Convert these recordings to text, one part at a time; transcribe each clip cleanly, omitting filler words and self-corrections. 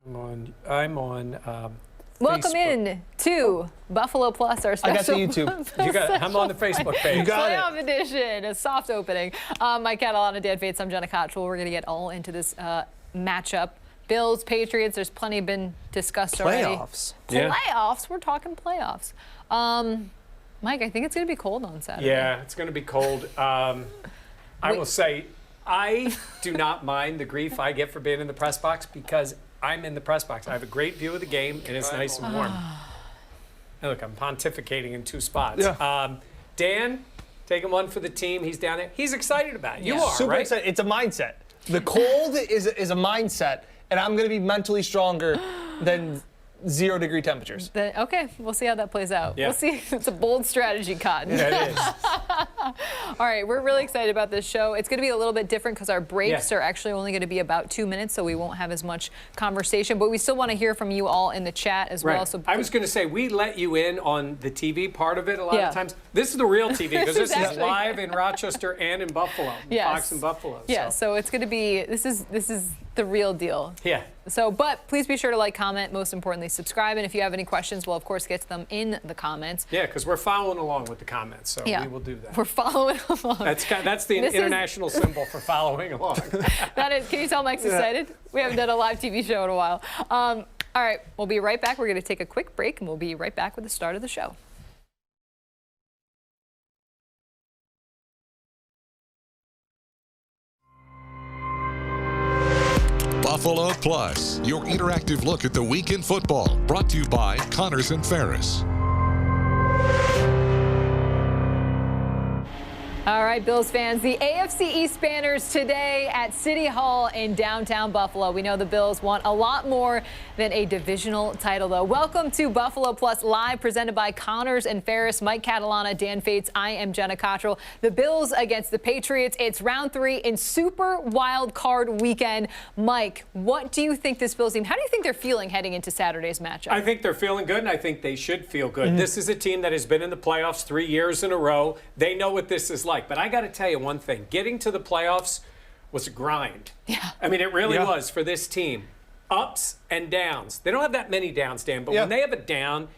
I'm on Welcome Facebook. in to Buffalo Plus, our special. I got the YouTube. You got it. I'm on the Facebook page. You got Playoff edition, a soft opening. Mike Catalana, Dan Fates, I'm Jenna Cottrell. We're going to get all into this matchup. Bills, Patriots, there's plenty been discussed already. Playoffs. Yeah. Playoffs, we're talking playoffs. Mike, I think it's going to be cold on Saturday. Yeah, it's going to be cold. I will say, I do not mind the grief I get for being in the press box because I'm in the press box. I have a great view of the game, and it's nice and warm. And look, I'm pontificating in two spots. Yeah. Dan, taking one for the team. He's down there. He's excited about it. You Yeah. are, Super right? excited. It's a mindset. The cold is a mindset, and I'm going to be mentally stronger than 0-degree temperatures. Okay, we'll see how that plays out. Yeah. We'll see. It's a bold strategy, Cotton. Yeah, it is. All right, we're really excited about this show. It's going to be a little bit different because our breaks are actually only going to be about 2 minutes, so we won't have as much conversation. But we still want to hear from you all in the chat as well. So I was going to say, we let you in on the TV part of it a lot Yeah. of times. This is the real TV because this is Exactly. live in Rochester and in Buffalo. Yes. Fox and Buffalo. Yeah, so it's going to be, this is the real deal. Yeah. So, but please be sure to like, comment, most importantly, subscribe. And if you have any questions, we'll, of course, get to them in the comments. Yeah, because we're following along with the comments, so Yeah. we will do that. We're following along. That's the international symbol for following along. That is, can you tell Mike's excited? We haven't done a live TV show in a while. All right, we'll be right back. We're going to take a quick break, and we'll be right back with the start of the show. Buffalo Plus, your interactive look at the week in football. Brought to you by Connors and Ferris. All right, Bills fans, the AFC East banners today at City Hall in downtown Buffalo. We know the Bills want a lot more than a divisional title, though. Welcome to Buffalo Plus Live, presented by Connors and Ferris. Mike Catalana, Dan Fates, I am Jenna Cottrell. The Bills against the Patriots. It's round 3 in Super Wild Card Weekend. Mike, what do you think this Bills team, how do you think they're feeling heading into Saturday's matchup? I think they're feeling good, and I think they should feel good. This is a team that has been in the playoffs 3 years in a row. They know what this is like. But I got to tell you one thing. Getting to the playoffs was a grind. Yeah. I mean, it really was for this team. Ups and downs. They don't have that many downs, Dan, but when they have a down,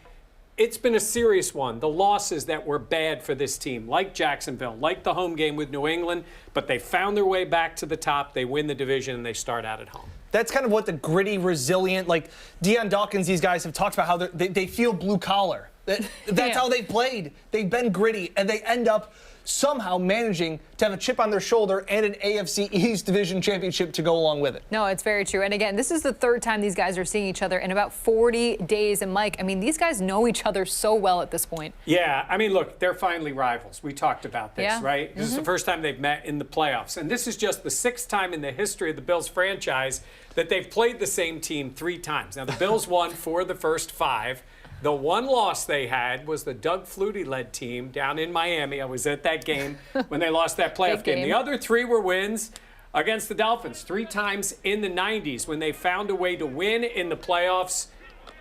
it's been a serious one. The losses that were bad for this team, like Jacksonville, like the home game with New England, but they found their way back to the top. They win the division, and they start out at home. That's kind of what the gritty, resilient, like Deion Dawkins, these guys have talked about how they feel blue collar. That's how they've played. They've been gritty, and they end up somehow managing to have a chip on their shoulder and an AFC East Division championship to go along with it. No, it's very true. And again, this is the third time these guys are seeing each other in about 40 days. And Mike, I mean, these guys know each other so well at this point. Yeah, I mean, look, they're finally rivals. We talked about this, right? This is the first time they've met in the playoffs. And this is just the 6th time in the history of the Bills franchise that they've played the same team 3 times. Now, the Bills won 4 of the first 5. The one loss they had was the Doug Flutie-led team down in Miami. I was at that game when they lost that playoff game. The other 3 were wins against the Dolphins 3 times in the 90s when they found a way to win in the playoffs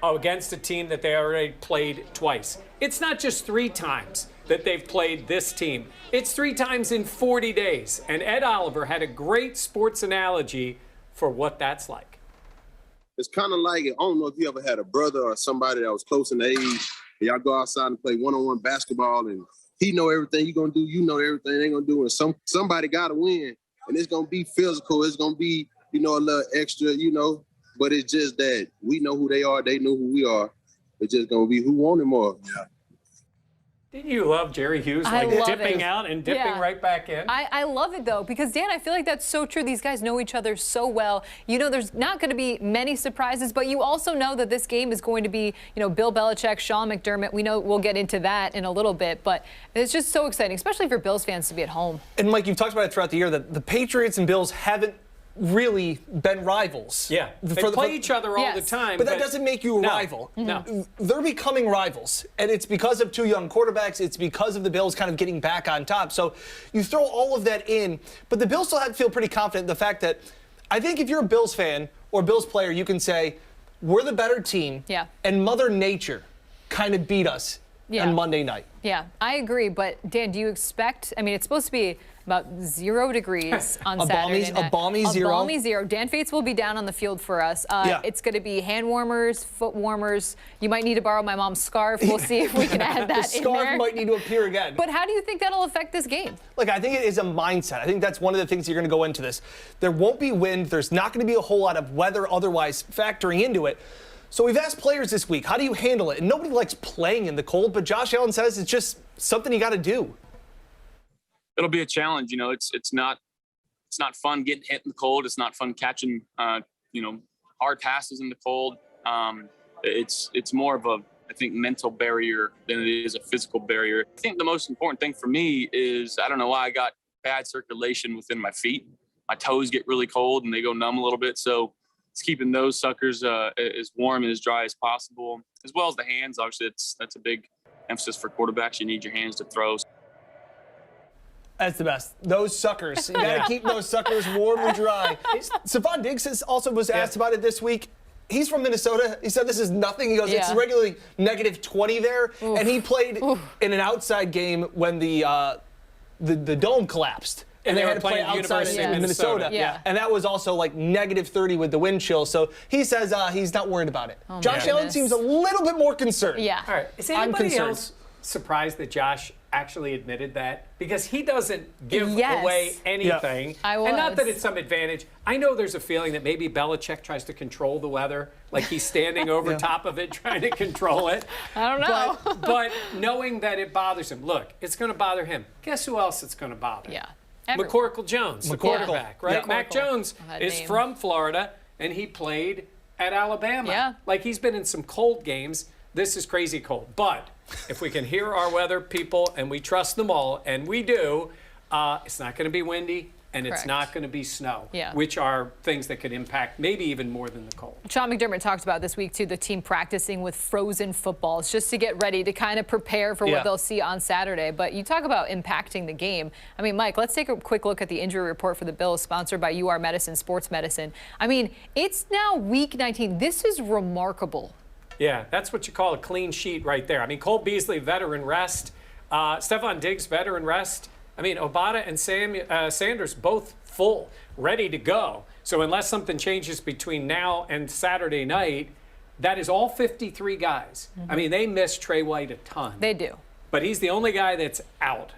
against a team that they already played twice. It's not just 3 times that they've played this team. It's 3 times in 40 days. And Ed Oliver had a great sports analogy for what that's like. It's kind of like, I don't know if you ever had a brother or somebody that was close in age, and y'all go outside and play one-on-one basketball, and he know everything you're going to do, you know everything they're going to do, and somebody got to win, and it's going to be physical, it's going to be, a little extra, but it's just that we know who they are, they know who we are. It's just going to be who wanted more. Yeah. Didn't you love Jerry Hughes, like dipping out and dipping right back in? I love it, though, because, Dan, I feel like that's so true. These guys know each other so well. You know, there's not going to be many surprises, but you also know that this game is going to be, Bill Belichick, Sean McDermott. We know we'll get into that in a little bit, but it's just so exciting, especially for Bills fans to be at home. And, Mike, you've talked about it throughout the year that the Patriots and Bills haven't really been rivals. Yeah, they play each other all the time. But that doesn't make you a rival. No. They're becoming rivals, and it's because of 2 young quarterbacks. It's because of the Bills kind of getting back on top. So you throw all of that in, but the Bills still have to feel pretty confident in the fact that I think if you're a Bills fan or Bills player, you can say, we're the better team, and Mother Nature kind of beat us on Monday night. Yeah, I agree. But Dan, do you expect? I mean, it's supposed to be about 0 degrees on Saturday night. A balmy 0. A balmy 0. Dan Fates will be down on the field for us. It's going to be hand warmers, foot warmers. You might need to borrow my mom's scarf. We'll see if we can add that the in there. scarf might need to appear again. But how do you think that'll affect this game? Look, I think it is a mindset. I think that's one of the things you're going to go into this. There won't be wind. There's not going to be a whole lot of weather otherwise factoring into it. So we've asked players this week, how do you handle it? And nobody likes playing in the cold, but Josh Allen says it's just something you got to do. It'll be a challenge. You know, it's not fun getting hit in the cold. It's not fun catching, hard passes in the cold. It's more of a, I think, mental barrier than it is a physical barrier. I think the most important thing for me is, I don't know why I got bad circulation within my feet. My toes get really cold and they go numb a little bit. So it's keeping those suckers as warm and as dry as possible, as well as the hands. Obviously, that's a big emphasis for quarterbacks. You need your hands to throw. That's the best. Those suckers. You got to keep those suckers warm and dry. Stephon Diggs also was asked about it this week. He's from Minnesota. He said this is nothing. He goes, it's regularly -20 there. Oof. And he played in an outside game when the dome collapsed. And they had to play outside in Minnesota. Yeah. And that was also like -30 with the wind chill. So he says he's not worried about it. Oh, Josh Allen seems a little bit more concerned. Yeah. All right. Is anybody else surprised that Josh actually admitted that? Because he doesn't give away anything. Yeah. I was. And not that it's some advantage. I know there's a feeling that maybe Belichick tries to control the weather, like he's standing over top of it trying to control it. I don't know. But knowing that it bothers him. Look, it's going to bother him. Guess who else it's going to bother? Yeah. McCorkle Jones, the quarterback, right? Yeah. Mac Jones is from Florida, and he played at Alabama. Yeah. Like, he's been in some cold games. This is crazy cold. But if we can hear our weather people, and we trust them all, and we do, it's not going to be windy, and it's not going to be snow, which are things that could impact maybe even more than the cold. Sean McDermott talked about this week, too, the team practicing with frozen footballs just to get ready to kind of prepare for what they'll see on Saturday. But you talk about impacting the game. I mean, Mike, let's take a quick look at the injury report for the Bills, sponsored by UR Medicine Sports Medicine. I mean, it's now week 19. This is remarkable. Yeah, that's what you call a clean sheet right there. I mean, Cole Beasley, veteran rest. Stephon Diggs, veteran rest. I mean, Obata and Sanders both full, ready to go. So unless something changes between now and Saturday night, that is all 53 guys. I mean, they miss Trey White a ton. They do. But he's the only guy that's out.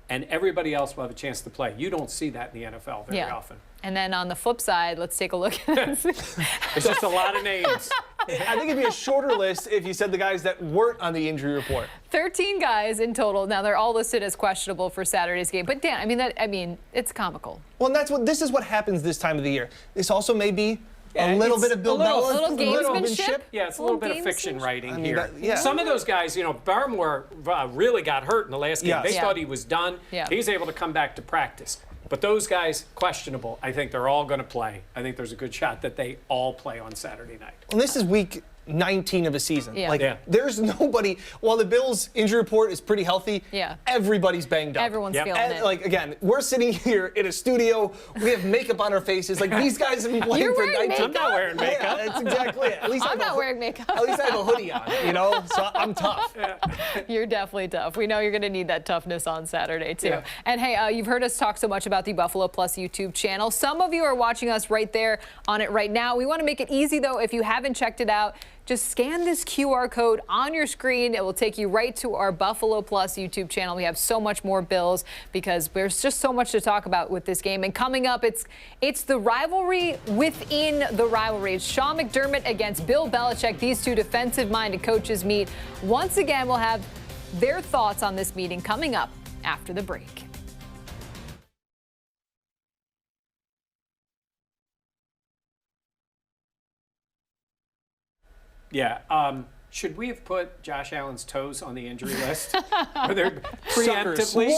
And everybody else will have a chance to play. You don't see that in the NFL very often. And then on the flip side, let's take a look at It's just a lot of names. I think it'd be a shorter list if you said the guys that weren't on the injury report. 13 guys in total. Now they're all listed as questionable for Saturday's game. But Dan, I mean, it's comical. Well, and this is what happens this time of the year. This also may be a little bit of Bill Belichick. A little gamesmanship. Yeah, it's a little bit of fiction writing here. Some of those guys, Barmore really got hurt in the last game. They thought he was done. He's able to come back to practice. But those guys, questionable. I think they're all going to play. I think there's a good shot that they all play on Saturday night. And this is week 19 of a season. There's nobody, while the Bills' injury report is pretty healthy, everybody's banged up. Everyone's feeling it. Like, again, we're sitting here in a studio, we have makeup on our faces. Like, these guys have been playing for 19 makeup? I'm not wearing makeup. Yeah, that's exactly it. At least I'm not wearing makeup. At least I have a hoodie on, so I'm tough. You're definitely tough. We know you're going to need that toughness on Saturday, too. And, hey, you've heard us talk so much about the Buffalo Plus YouTube channel. Some of you are watching us right there on it right now. We want to make it easy, though. If you haven't checked it out, just scan this QR code on your screen. It will take you right to our Buffalo Plus YouTube channel. We have so much more Bills because there's just so much to talk about with this game. And coming up, it's the rivalry within the rivalry. It's Sean McDermott against Bill Belichick. These two defensive-minded coaches meet. Once again, we'll have their thoughts on this meeting coming up after the break. Yeah. Should we have put Josh Allen's toes on the injury list? Are there preemptively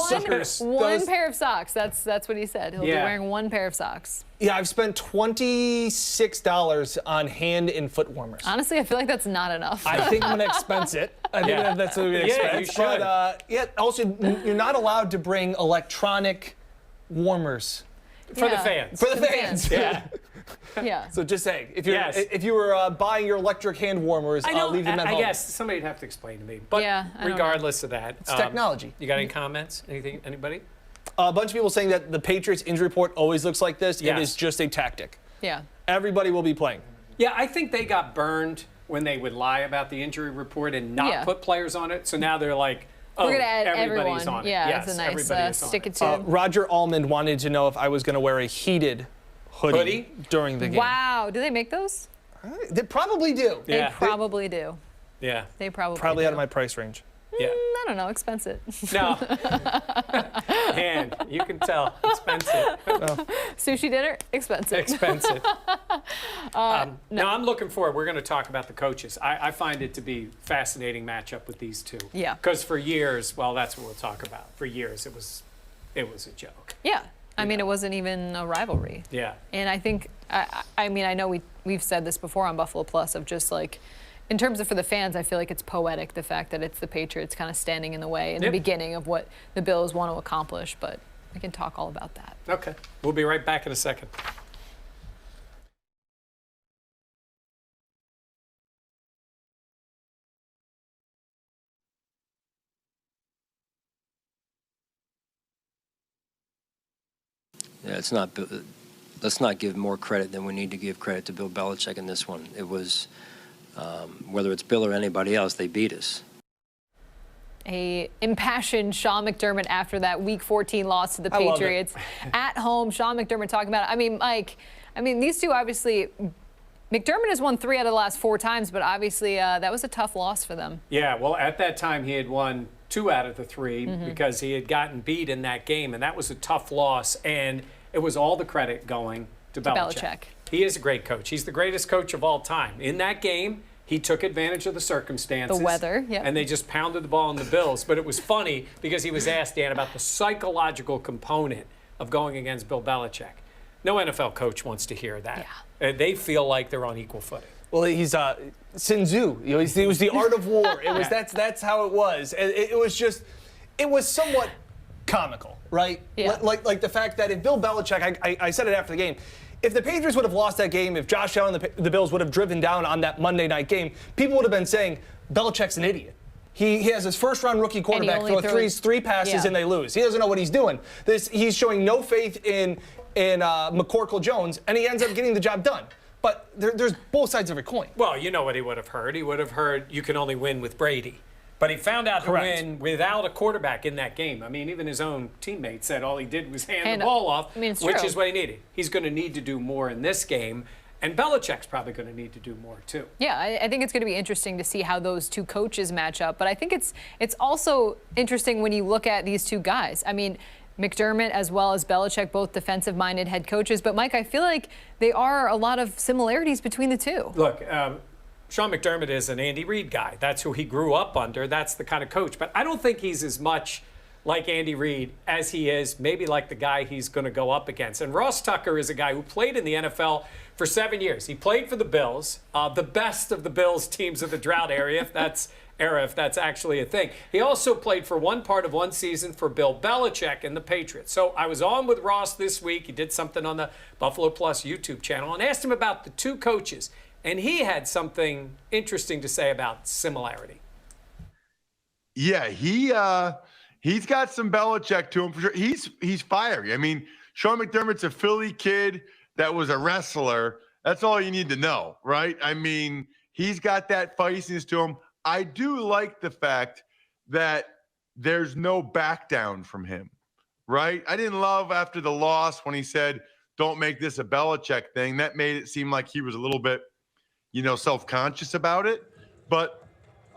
one pair of socks. That's what he said. He'll be wearing one pair of socks. Yeah, I've spent $26 on hand and foot warmers. Honestly, I feel like that's not enough. I think I'm going to expense it. I think that's what we're going to expense. You should. But, also, you're not allowed to bring electronic warmers. For the fans. For the fans. Yeah. Yeah. So just saying, if you're Yes. if you were buying your electric hand warmers, leave them at home. I guess somebody'd have to explain to me. But Yeah, I don't know. regardless of that, It's technology. You got any comments? Anything? Anybody? A bunch of people saying that the Patriots injury report always looks like this. Yes. It is just a tactic. Yeah. Everybody will be playing. Yeah, I think they got burned when they would lie about the injury report and not put players on it. So now they're like, oh, We're gonna add everybody's everyone. on it. Yeah, Yes, it's a nice everybody is on stick it it. to. Roger Allman wanted to know if I was going to wear a heated hoodie during the game. Wow. Do they make those? They probably do. Yeah. They probably do. Yeah. They probably Probably do. out of my price range. Yeah. I don't know. Expensive. No. And you can tell, expensive. Sushi dinner, expensive. Expensive. Now I'm looking forward. We're going to talk about the coaches. I find it to be a fascinating matchup with these two. Yeah. Because for years, well, that's what we'll talk about. For years, it was a joke. Yeah. I mean, it wasn't even a rivalry. Yeah. And I think, I mean, I know we've said this before on Buffalo Plus of just like, in terms of for the fans, I feel like it's poetic, the fact that it's the Patriots kind of standing in the way in the beginning of what the Bills want to accomplish. But we can talk all about that. Okay. We'll be right back in a second. Yeah, it's not. Let's not give more credit than we need to give credit to Bill Belichick in this one. It was, whether it's Bill or anybody else, they beat us. A impassioned Sean McDermott after that Week 14 loss to the Patriots at home. Sean McDermott talking about it. I mean, Mike, these two obviously. McDermott has won 3 out of the last 4 times, but obviously that was a tough loss for them. Yeah, well, at that time he had won 2 out of the 3 because he had gotten beat in that game, and that was a tough loss, and it was all the credit going to Belichick. He is a great coach. He's the greatest coach of all time. In that game, he took advantage of the circumstances. The weather, yeah. And they just pounded the ball on the Bills. But it was funny because he was asked, Dan, about the psychological component of going against Bill Belichick. No NFL coach wants to hear that. Yeah. They feel like they're on equal footing. Well, he's Sun Tzu. You know, it was the art of war. It was that's how it was. It was just, it was somewhat comical, right? Yeah. Like the fact that if Bill Belichick, I said it after the game, if the Patriots would have lost that game, if Josh Allen and the Bills would have driven down on that Monday night game, people would have been saying Belichick's an idiot. He has his first-round rookie quarterback throw three passes and they lose. He doesn't know what he's doing. He's showing no faith in McCorkle Jones, and he ends up getting the job done. But there's both sides of a coin. Well, you know what he would have heard. He would have heard you can only win with Brady. But he found out to win without a quarterback in that game. I mean, even his own teammates said all he did was hand the ball off, which is what he needed. He's going to need to do more in this game, and Belichick's probably going to need to do more too. Yeah, I think it's going to be interesting to see how those two coaches match up. But I think it's also interesting when you look at these two guys. I mean, McDermott as well as Belichick, both defensive-minded head coaches. But, Mike, I feel like there are a lot of similarities between the two. Look, Sean McDermott is an Andy Reid guy. That's who he grew up under. That's the kind of coach. But I don't think he's as much like Andy Reid as he is maybe like the guy he's going to go up against. And Ross Tucker is a guy who played in the NFL for 7 years. He played for the Bills, the best of the Bills teams of the drought area, if that's actually a thing. He also played for one part of one season for Bill Belichick and the Patriots. So I was on with Ross this week. He did something on the Buffalo Plus YouTube channel and asked him about the two coaches. And he had something interesting to say about similarity. Yeah, he's got some Belichick to him for sure. He's fiery. I mean, Sean McDermott's a Philly kid that was a wrestler. That's all you need to know, right? I mean, he's got that feistiness to him. I do like the fact that there's no back down from him, right? I didn't love after the loss when he said, don't make this a Belichick thing. That made it seem like he was a little bit, self-conscious about it. But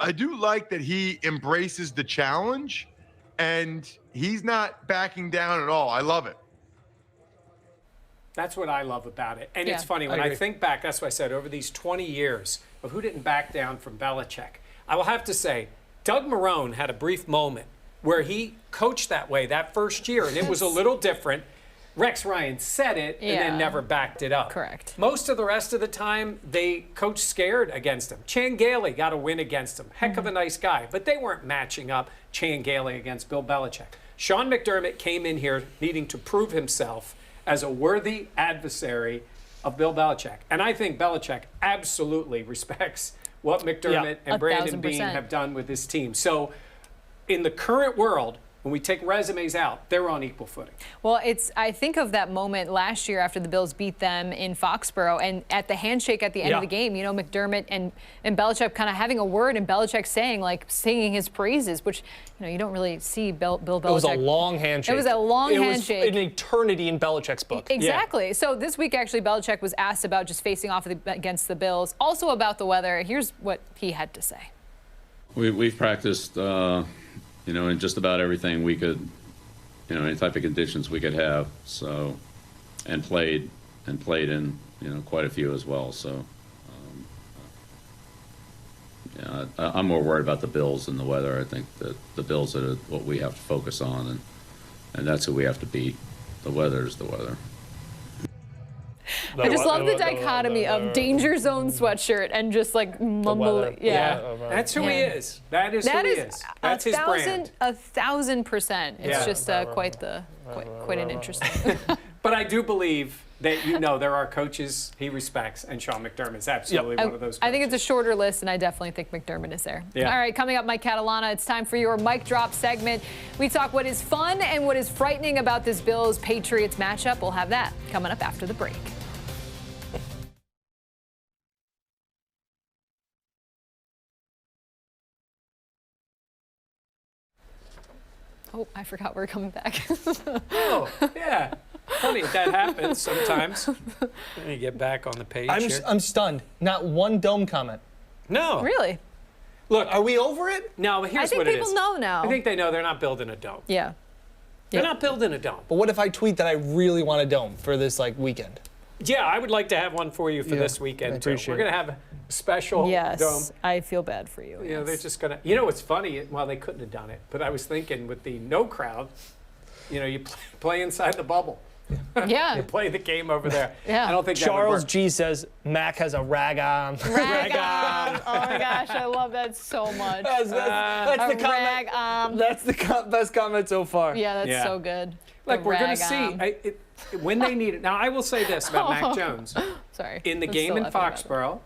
I do like that he embraces the challenge and he's not backing down at all. I love it. That's what I love about it. And it's funny, when I think back, that's what I said, over these 20 years of who didn't back down from Belichick, I will have to say, Doug Marrone had a brief moment where he coached that way that first year, and it was a little different. Rex Ryan said it and then never backed it up. Correct. Most of the rest of the time, they coached scared against him. Chan Gailey got a win against him. Heck of a nice guy. But they weren't matching up Chan Gailey against Bill Belichick. Sean McDermott came in here needing to prove himself as a worthy adversary of Bill Belichick. And I think Belichick absolutely respects what McDermott and Brandon Beane 1,000%. have done with this team. So in the current world, when we take resumes out, they're on equal footing. Well, I think of that moment last year after the Bills beat them in Foxborough, and at the handshake at the end of the game, McDermott and Belichick kind of having a word, and Belichick singing his praises, which, you don't really see Bill Belichick. It was a long handshake. It was a long handshake. It was an eternity in Belichick's book. Exactly. So this week, actually, Belichick was asked about just facing off against the Bills, also about the weather. Here's what he had to say. We've practiced, in just about everything we could, any type of conditions we could have. So, and played in, quite a few as well. So, I'm more worried about the Bills than the weather. I think that the Bills are what we have to focus on, and that's who we have to beat. The weather is the weather. I just love the dichotomy of danger zone sweatshirt and just like mumbling. Yeah. That's who he is. That is who he is. That's his brand. 1,000%. It's just quite an interesting. But I do believe that there are coaches he respects, and Sean McDermott is absolutely one of those coaches. I think it's a shorter list, and I definitely think McDermott is there. Yeah. All right, coming up, Mike Catalana, it's time for your mic drop segment. We talk what is fun and what is frightening about this Bills-Patriots matchup. We'll have that coming up after the break. Oh, I forgot we're coming back. Oh, yeah. Funny, that happens sometimes. You get back on the page here. I'm stunned. Not one dome comment. No. Really? Look, are we over it? No, here's what it is. I think people know now. I think they know they're not building a dome. Yeah. They're not building a dome. But what if I tweet that I really want a dome for this weekend? Yeah, I would like to have one for you for this weekend, too. We're going to have a special dome. Yes, I feel bad for you. They're just going to... what's funny? Well, they couldn't have done it, but I was thinking with the no crowd, you play inside the bubble. Yeah. You play the game over there. Yeah. I don't think Charles that would work. G says Mac has a rag on. Rag on. Oh my gosh, I love that so much. That's the comment. Rag on. That's the best comment so far. Yeah, that's so good. Like, we're going to see when they need it. Now, I will say this about Mac Jones. Sorry. In the game in Foxborough,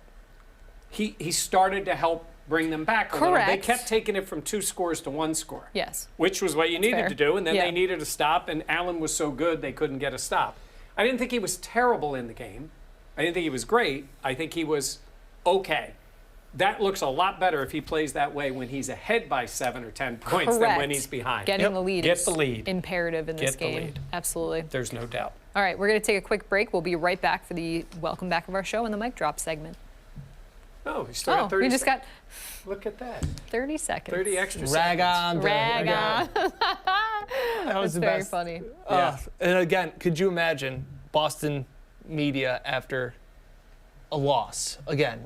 he started to help bring them back a little. Correct. They kept taking it from 2 scores to 1 score. Yes. Which was what you needed fair. to do, and then they needed a stop, and Allen was so good they couldn't get a stop. I didn't think he was terrible in the game. I didn't think he was great. I think he was okay. That looks a lot better if he plays that way when he's ahead by 7 or 10 points than when he's behind. Getting the lead Get the lead. Imperative in this game. Get the lead. Absolutely. There's no doubt. All right, we're going to take a quick break. We'll be right back for the welcome back of our show and the mic drop segment. Oh, we still got 30 we just got Look at that. 30 seconds. 30 extra Rag seconds. on. Rag on. That was the very best. funny. And again, could you imagine Boston media after a loss? Again,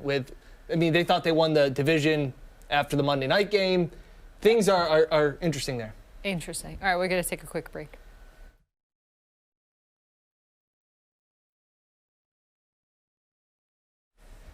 they thought they won the division after the Monday night game. Things are interesting there. Interesting. All right, we're going to take a quick break.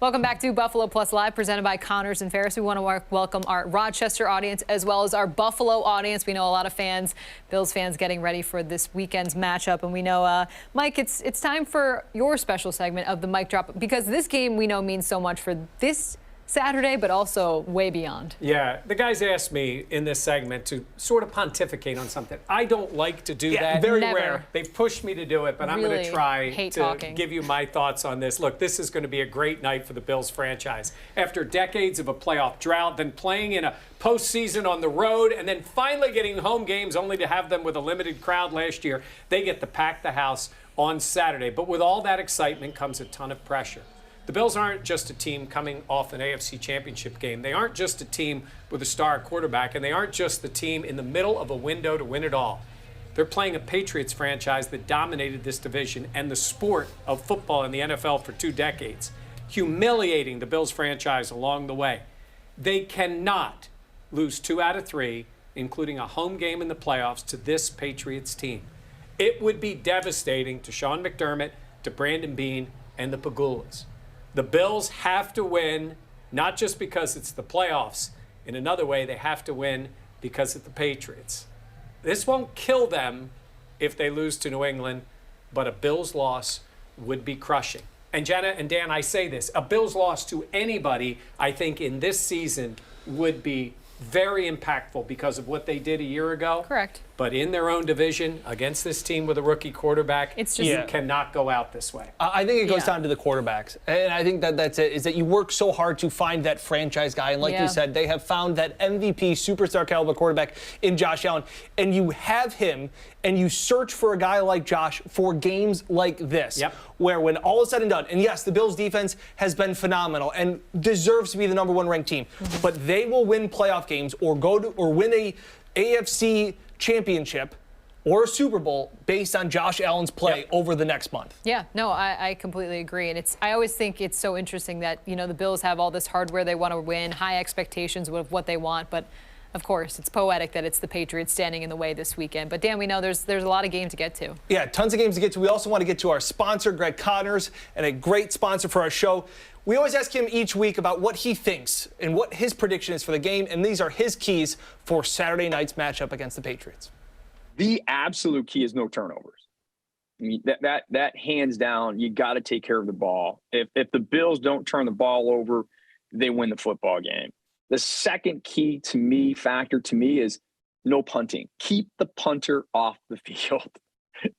Welcome back to Buffalo Plus Live, presented by Connors and Ferris. We want to welcome our Rochester audience as well as our Buffalo audience. We know a lot of fans, Bills fans, getting ready for this weekend's matchup. And we know, Mike, it's time for your special segment of the mic drop, because this game we know means so much for this Saturday, but also way beyond. Yeah, the guys asked me in this segment to sort of pontificate on something. I don't like to do that. Very Never. rare. They've pushed me to do it, but I'm going to try to give you my thoughts on this. Look, this is going to be a great night for the Bills franchise. After decades of a playoff drought, then playing in a postseason on the road, and then finally getting home games only to have them with a limited crowd last year, they get to pack the house on Saturday. But with all that excitement comes a ton of pressure. The Bills aren't just a team coming off an AFC championship game. They aren't just a team with a star quarterback, and they aren't just the team in the middle of a window to win it all. They're playing a Patriots franchise that dominated this division and the sport of football in the NFL for 2 decades, humiliating the Bills franchise along the way. They cannot lose 2 out of 3, including a home game in the playoffs, to this Patriots team. It would be devastating to Sean McDermott, to Brandon Beane, and the Pagulas. The Bills have to win, not just because it's the playoffs. In another way, they have to win because of the Patriots. This won't kill them if they lose to New England, but a Bills loss would be crushing. And Jenna and Dan, I say this, a Bills loss to anybody, I think, in this season would be very impactful because of what they did a year ago. Correct. But in their own division, against this team with a rookie quarterback, it's just, you cannot go out this way. I think it goes down to the quarterbacks. And I think that's it, is that you work so hard to find that franchise guy. And like you said, they have found that MVP superstar caliber quarterback in Josh Allen. And you have him, and you search for a guy like Josh for games like this. Where when all is said and done, and yes, the Bills defense has been phenomenal and deserves to be the #1 ranked team, but they will win playoff games or win a AFC championship or a Super Bowl based on Josh Allen's play over the next month. Yeah, no, I completely agree. And I always think it's so interesting that, the Bills have all this hardware they want to win, high expectations of what they want, but of course, it's poetic that it's the Patriots standing in the way this weekend. But Dan, we know there's a lot of games to get to. Yeah, tons of games to get to. We also want to get to our sponsor, Greg Connors, and a great sponsor for our show. We always ask him each week about what he thinks and what his prediction is for the game, and these are his keys for Saturday night's matchup against the Patriots. The absolute key is no turnovers. I mean, that hands down, you got to take care of the ball. If the Bills don't turn the ball over, they win the football game. The second key factor to me is no punting. Keep the punter off the field.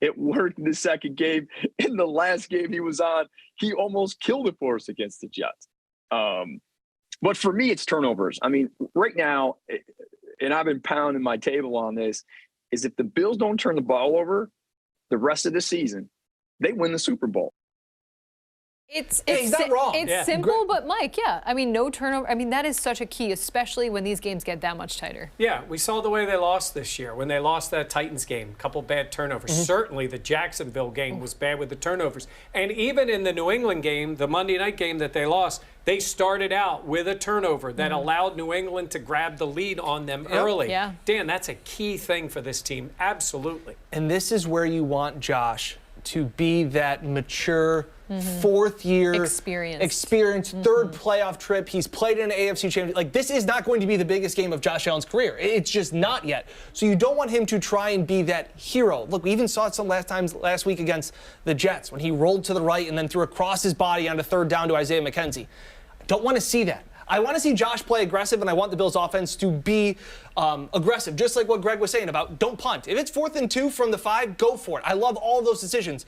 It worked in the second game. In the last game he was on, he almost killed it for us against the Jets. But for me, it's turnovers. I mean, right now, and I've been pounding my table on this, is if the Bills don't turn the ball over the rest of the season, they win the Super Bowl. He's not wrong. It's simple, but Mike, I mean, no turnover. I mean, that is such a key, especially when these games get that much tighter. Yeah, we saw the way they lost this year when they lost that Titans game. A couple bad turnovers. Certainly the Jacksonville game was bad with the turnovers. And even in the New England game, the Monday night game that they lost, they started out with a turnover that allowed New England to grab the lead on them early. Yeah. Dan, that's a key thing for this team. Absolutely. And this is where you want Josh to be that mature fourth year experience, third playoff trip. He's played in an AFC championship. Like, this is not going to be the biggest game of Josh Allen's career. It's just not yet. So you don't want him to try and be that hero. Look, we even saw it some last week against the Jets when he rolled to the right and then threw across his body on a third down to Isaiah McKenzie. I don't want to see that. I want to see Josh play aggressive, and I want the Bills' offense to be aggressive, just like what Greg was saying about don't punt. If it's 4th and 2 from the 5, go for it. I love all of those decisions,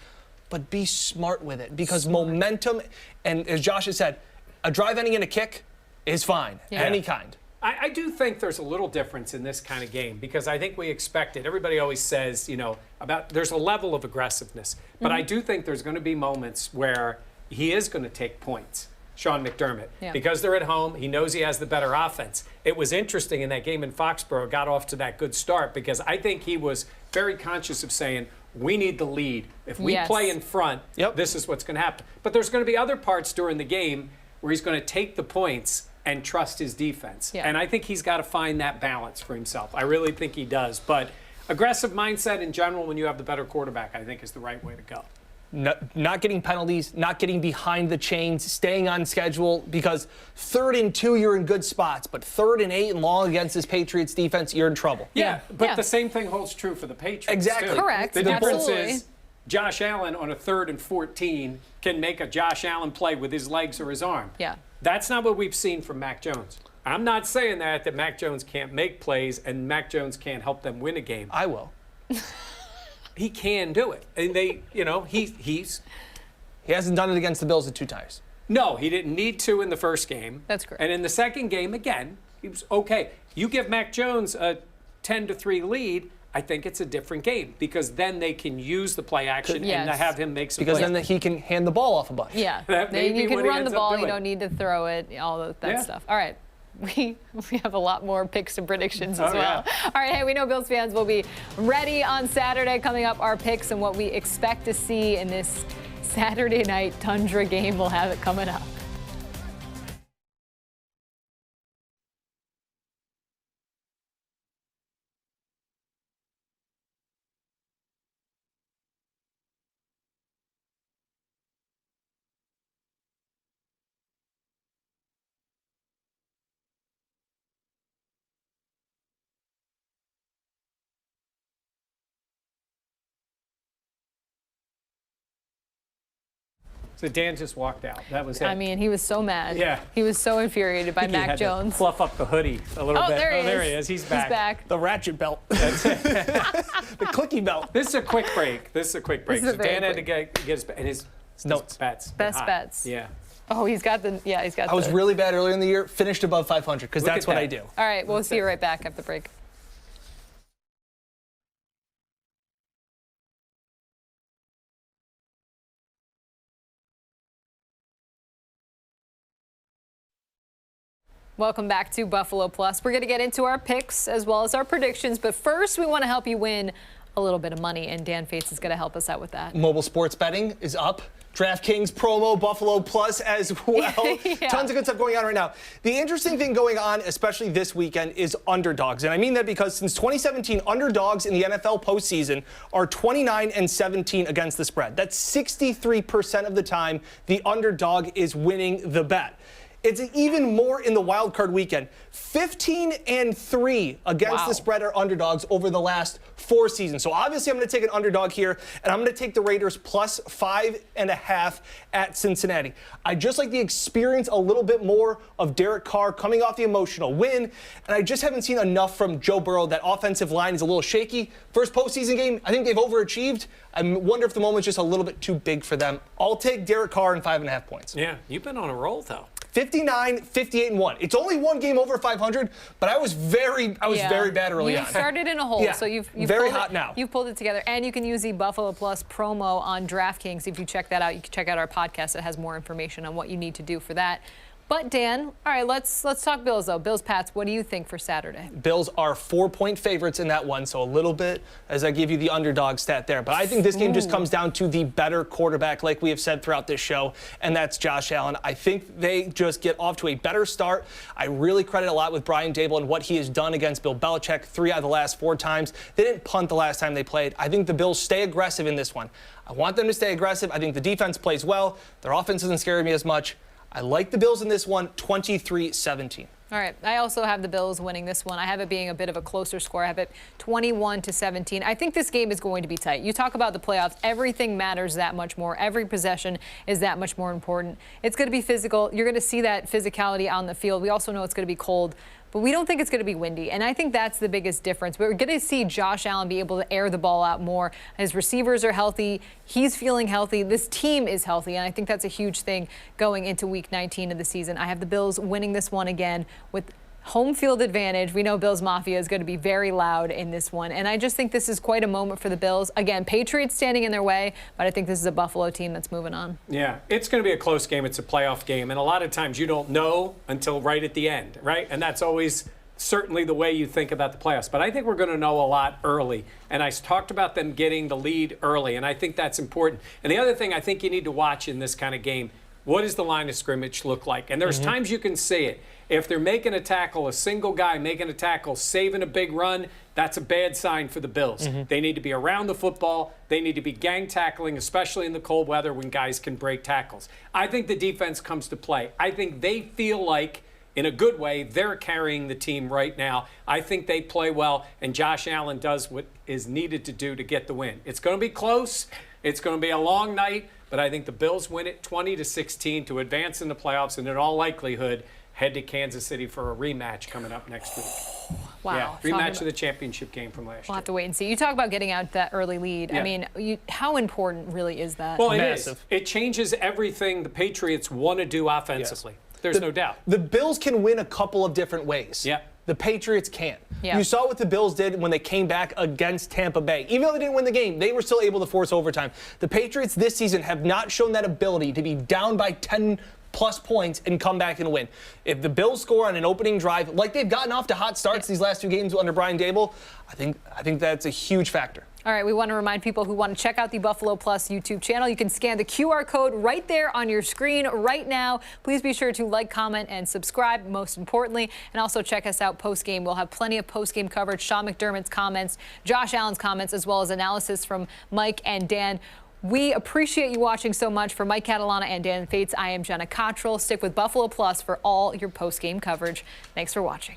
but be smart with it because momentum, and as Josh has said, a drive ending in a kick is fine, any kind. I do think there's a little difference in this kind of game because I think we expect it. Everybody always says, about there's a level of aggressiveness, but I do think there's going to be moments where he is going to take points. Sean McDermott, because they're at home, he knows he has the better offense. It was interesting in that game in Foxborough, got off to that good start because I think he was very conscious of saying, we need the lead. If we play in front, this is what's going to happen. But there's going to be other parts during the game where he's going to take the points and trust his defense. And I think he's got to find that balance for himself. I really think he does. But aggressive mindset in general when you have the better quarterback, I think is the right way to go. Not getting penalties, not getting behind the chains, staying on schedule, because 3rd and 2, you're in good spots, but 3rd and 8 and long against this Patriots defense, you're in trouble. But the same thing holds true for the Patriots. Exactly. Too. Correct. The difference is Josh Allen on a 3rd and 14 can make a Josh Allen play with his legs or his arm. That's not what we've seen from Mac Jones. I'm not saying that Mac Jones can't make plays and Mac Jones can't help them win a game. I will. He can do it. And he hasn't done it against the Bills at 2 times. No, he didn't need to in the first game. That's correct. And in the second game, again, he was okay. You give Mac Jones a 10-3 lead, I think it's a different game because then they can use the play action and have him make some plays. Because then he can hand the ball off a bunch. Then you can run the ball. You don't need to throw it, all that stuff. All right. We have a lot more picks and predictions as well. All right, hey, we know Bills fans will be ready on Saturday. Coming up, our picks and what we expect to see in this Saturday night Tundra game. We'll have it coming up. So Dan just walked out. That was it. I mean, he was so mad. Yeah. He was so infuriated by He Mac had to Jones. fluff up the hoodie a little bit. There he is. There he is. He's back. He's back. The ratchet belt. That's it. The clicky belt. This is a quick break. This is a So very Dan had to quick. get his Notes. bets. Best Hot. bets. Yeah. Oh, he's got the. I was really bad earlier in the year, finished above 500, because Look that's at what that. I do. All right, we'll see you right back after the break. Welcome back to Buffalo Plus. We're going to get into our picks as well as our predictions, but first we want to help you win a little bit of money, and Dan Fates is going to help us out with that. Mobile sports betting is up. DraftKings promo, Buffalo Plus as well. Yeah. Tons of good stuff going on right now. The interesting thing going on, especially this weekend, is underdogs. And I mean that because since 2017, underdogs in the NFL postseason are 29-17 against the spread. That's 63% of the time the underdog is winning the bet. It's even more in the wild card weekend. 15-3 against the spread are underdogs over the last 4 seasons. So obviously I'm going to take an underdog here, and I'm going to take the Raiders plus 5.5 at Cincinnati. I just like the experience a little bit more of Derek Carr coming off the emotional win, and I just haven't seen enough from Joe Burrow. That offensive line is a little shaky. First postseason game, I think they've overachieved. I wonder if the moment's just a little bit too big for them. I'll take Derek Carr and 5.5 points. Yeah, you've been on a roll, though. 59, 58-1. It's only one game over 500, but I was very bad early on. You started in a hole, so you've very pulled hot it, now. You've pulled it together, and you can use the Buffalo Plus promo on DraftKings. If you check that out, you can check out our podcast. It has more information on what you need to do for that. But Dan, all right, let's talk Bills though. Bills Pats, what do you think for Saturday? Bills are 4-point favorites in that one, so a little bit as I give you the underdog stat there. But I think this game just comes down to the better quarterback, like we have said throughout this show, and that's Josh Allen. I think they just get off to a better start. I really credit a lot with Brian Daboll and what he has done against Bill Belichick 3 out of the last 4 times. They didn't punt the last time they played. I think the Bills stay aggressive in this one. I want them to stay aggressive. I think the defense plays well. Their offense doesn't scare me as much. I like the Bills in this one, 23-17. All right. I also have the Bills winning this one. I have it being a bit of a closer score. I have it 21-17. I think this game is going to be tight. You talk about the playoffs. Everything matters that much more. Every possession is that much more important. It's going to be physical. You're going to see that physicality on the field. We also know it's going to be cold, but we don't think it's going to be windy. And I think that's the biggest difference. We're going to see Josh Allen be able to air the ball out more. His receivers are healthy. He's feeling healthy. This team is healthy. And I think that's a huge thing going into week 19 of the season. I have the Bills winning this one again with home field advantage. We know Bills Mafia is going to be very loud in this one. And I just think this is quite a moment for the Bills. Again, Patriots standing in their way, but I think this is a Buffalo team that's moving on. Yeah, it's going to be a close game. It's a playoff game. And a lot of times you don't know until right at the end, right? And that's always certainly the way you think about the playoffs. But I think we're going to know a lot early. And I talked about them getting the lead early, and I think that's important. And the other thing I think you need to watch in this kind of game, what does the line of scrimmage look like? And there's times you can see it. If they're making a tackle, a single guy making a tackle, saving a big run, that's a bad sign for the Bills. They need to be around the football. They need to be gang tackling, especially in the cold weather when guys can break tackles. I think the defense comes to play. I think they feel like, in a good way, they're carrying the team right now. I think they play well, and Josh Allen does what is needed to do to get the win. It's going to be close. It's going to be a long night, but I think the Bills win it 20-16 to advance in the playoffs, and in all likelihood, head to Kansas City for a rematch coming up next week. Wow. Yeah, rematch of the championship game from last year. We'll have to wait and see. You talk about getting out that early lead. Yeah. I mean, how important really is that? Well, it Massive. is. It changes everything the Patriots want to do offensively. There's no doubt. The Bills can win a couple of different ways. Yeah. The Patriots can't. Yeah. You saw what the Bills did when they came back against Tampa Bay. Even though they didn't win the game, they were still able to force overtime. The Patriots this season have not shown that ability to be down by 10-plus points and come back and win. If the Bills score on an opening drive, like they've gotten off to hot starts these last 2 games under Brian Daboll, I think that's a huge factor. All right, we want to remind people who want to check out the Buffalo Plus YouTube channel. You can scan the QR code right there on your screen right now. Please be sure to like, comment, and subscribe, most importantly. And also check us out post-game. We'll have plenty of post-game coverage, Sean McDermott's comments, Josh Allen's comments, as well as analysis from Mike and Dan. We appreciate you watching so much. For Mike Catalana and Dan Fates, I am Jenna Cottrell. Stick with Buffalo Plus for all your post-game coverage. Thanks for watching.